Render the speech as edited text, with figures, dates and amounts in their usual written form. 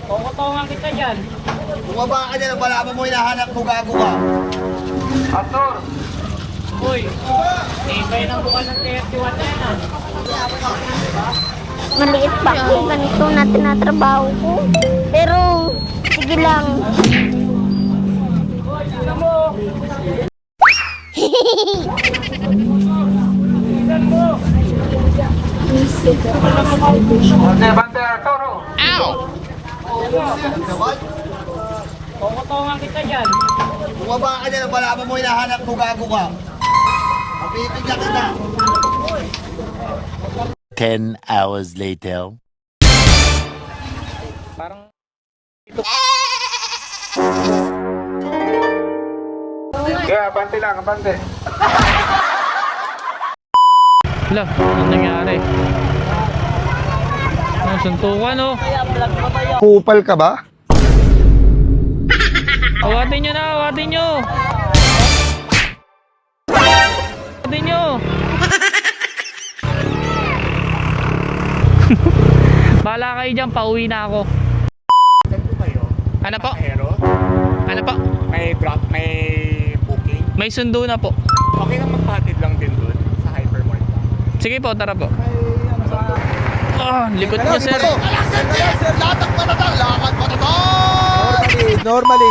Kukutongan kita dyan. Bumaba ka dyan, malaman mo hinahanap mo, gago ka. Pastor! Uy, ibay ng buka ng 31 na yan ah. Maliit pa ako, ganito na tinatrabaho ko. Pero, sige lang. Uy, tignan mo. Tignan mo. Bante, bante, Arturo! Kukutongan kita dyan. Bumaba ka dyan, malaman mo hinahanap mo, gago ka. Mapipigla kita. 10 hours later. Parang Kaya, bante lang, bante. Wala, anong nangyari? Ang suntukan oh. Kupal ka ba? Awatin nyo na, awatin nyo. Awatin nyo. Bahala kayo dyan, pauwi na ako. Saan po kayo? Ano po? Aero? Ano po? May drop, may booking? May sundo na po. Okay lang magpahatid lang din doon sa Hypermart lang. Sige po, tara po. Likod niya sir. Sir, latak patatang, lakad patatang! Normally.